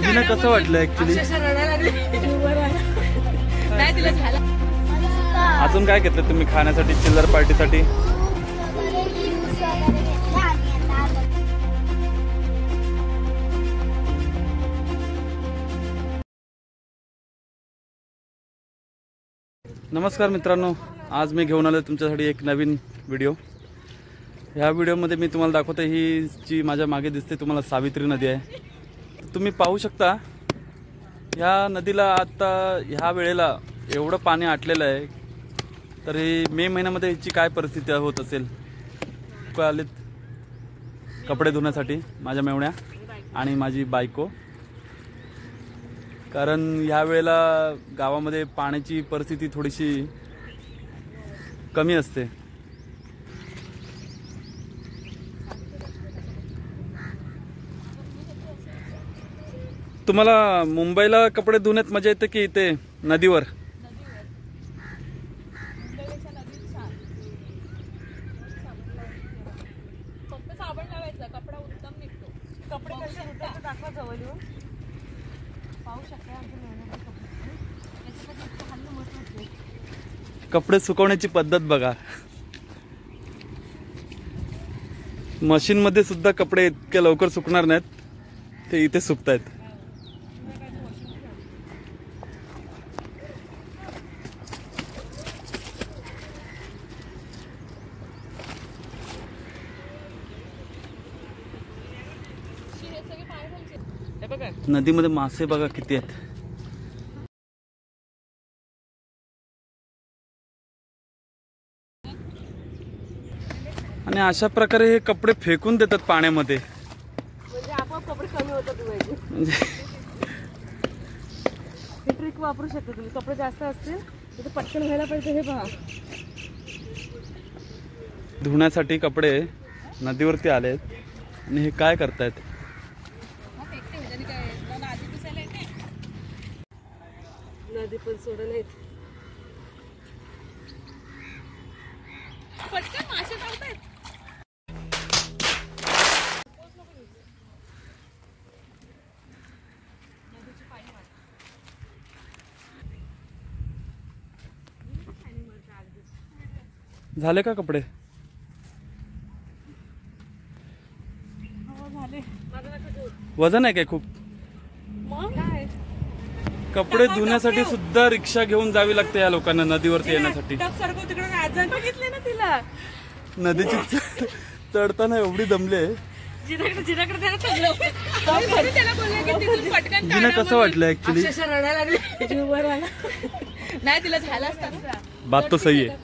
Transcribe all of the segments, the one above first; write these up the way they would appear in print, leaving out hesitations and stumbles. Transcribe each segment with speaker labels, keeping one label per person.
Speaker 1: जिना कसं वाटलं ऍक्च्युली? अजून काय घेतलं तुम्ही खाण्यासाठी चिल्लर पार्टीसाठी? नमस्कार मित्रांनो, आज मी घेऊन आलो तुमच्यासाठी एक नवीन व्हिडिओ। ह्या व्हिडिओमध्ये मी तुम्हाला दाखवतो, ही जी माझ्या मागे दिसते तुम्हाला सावित्री नदी आहे। तुम्ही पाहू शकता ह्या नदीला आता ह्या वेळेला एवढं पाणी आटलेलं आहे, तर ही मे महिन्यामध्ये ह्याची काय परिस्थिती होत असेल। आलेत कपडे धुण्यासाठी माझ्या मेवण्या आणि माझी बायको, कारण ह्या वेळेला गावामध्ये पाण्याची परिस्थिती थोडीशी कमी असते। तुम्हाला मुंबईला कपडे धुण्यात मजा येते की इथे नदीवर? कपडे सुकवण्याची पद्धत बघा, मशीन मध्ये सुद्धा कपडे इतके लवकर सुकणार नाहीत, ते इथे सुकतायत। नदीमध्ये मासे बघा किती आहेत। आणि अशा प्रकारे हे कपडे फेकून देतात पाण्यामध्ये,
Speaker 2: म्हणजे आपोआप कपडे कमी होतात म्हणजे हे ट्रिक वापरू शकता तुम्ही। कपडे जास्त असतील तर पटकन व्हायला पाहिजे। हे पहा,
Speaker 1: धुण्यासाठी कपडे नदीवरती आलेत आणि हे काय करतायत?
Speaker 2: नदी पण सोडत नाहीत, पटकन मासे चालतायत।
Speaker 1: झाले का कपडे? वजन आहे काय खूप? कपडे धुण्यासाठी सुद्धा रिक्षा घेऊन जावी लागते या लोकांना नदीवरती येण्यासाठी।
Speaker 2: बघितले ना तिला
Speaker 1: नदीची चढताना एवढी दमले।
Speaker 2: जिना
Speaker 1: कसं वाटलं ऍक्च्युली?
Speaker 2: रडायला लागले, नाही तिला झाला असता।
Speaker 1: बात तो सही आहे।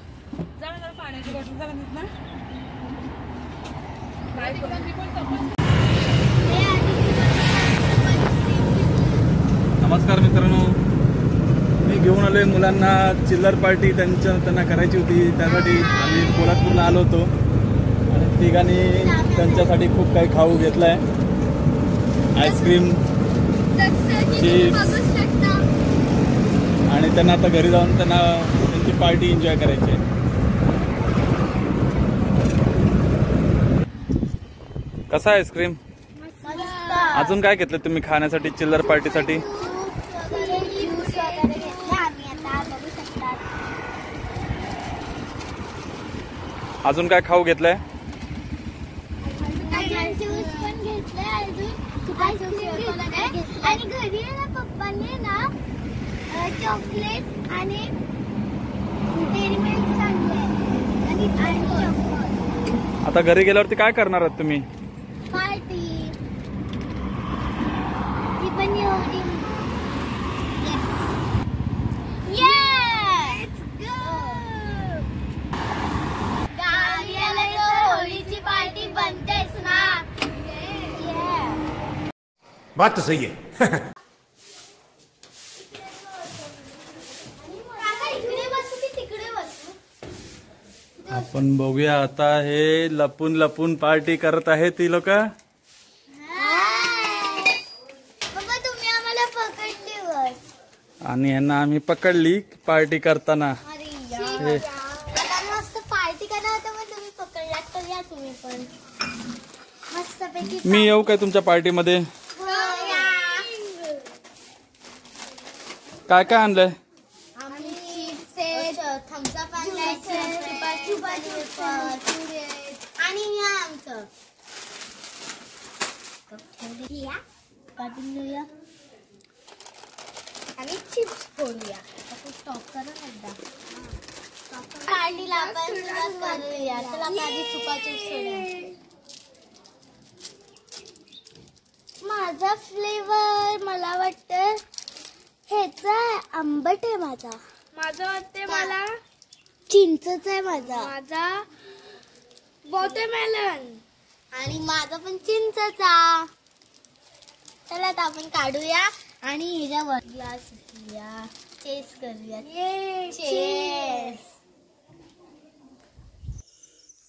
Speaker 2: पाण्याची बॉटल जरा ना।
Speaker 1: नमस्कार मित्रांनो, मी घेऊन आलोय मुलांना चिल्लर पार्टी त्यांना करायची होती, त्यासाठी आम्ही कोल्हापूरला आलो होतो आणि तिघांनी त्यांच्यासाठी खूप काही खाऊ घेतलाय। आईस्क्रीम, चिप्स, आणि त्यांना आता घरी जाऊन त्यांची पार्टी एन्जॉय करायची आहे। कसा आहे आईस्क्रीम? अजून काय घेतलं तुम्ही खाण्यासाठी चिल्लर पार्टीसाठी? अजून काय खाऊ घेतलंय?
Speaker 3: आणि घरी ना पप्पाने ना चॉकलेट आणि डेअरी मिल्क सांगले आणि चॉकलेट।
Speaker 1: आता घरी गेल्यावरती काय करणार आहात तुम्ही?
Speaker 3: पार्टी। ती पण एवढी पार्टी बनतेस ना?
Speaker 4: बात तो सही है।
Speaker 1: आपण बघूया आता, हे लपून लपून पार्टी करत आहे ती लोक।
Speaker 3: तुम्ही आम्हाला पकडली
Speaker 1: आणि यांना आम्ही पकडली पार्टी करताना।
Speaker 3: मस्त पार्टी करणार होतं, मग तुम्ही पकडलात तर या तुम्ही पण मस्तपैकी।
Speaker 1: मी येऊ काय तुमच्या पार्टीमध्ये? काय काय आणलंय?
Speaker 3: आम्ही चिप्स थम्सअप आणलायचं आणि हे आमचं काढून घेऊया आणि चिप्स फोडूया. आपण स्टॉप करा ना एकदा. काढलीला आपण सुरुवात करूया. चला आपण आधी सुका चिप्स फोडूया. माझा फ्लेवर मला वाटतं ह्याचा आंबट आहे. माझा वाटते मला चिंचच आहे. माझा वॉटरमेलन आणि माझा पण चिंचचा. चला आता आपण काढूया आणि ह्याच्यावर ग्लास घेऊया. चेस करूया. चेस.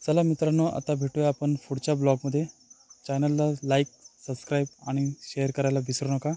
Speaker 1: चला मित्रांनो, आता भेटूया आपण पुढच्या ब्लॉगमध्ये. चॅनलला लाईक, सबस्क्राईब आणि शेअर करायला विसरू नका.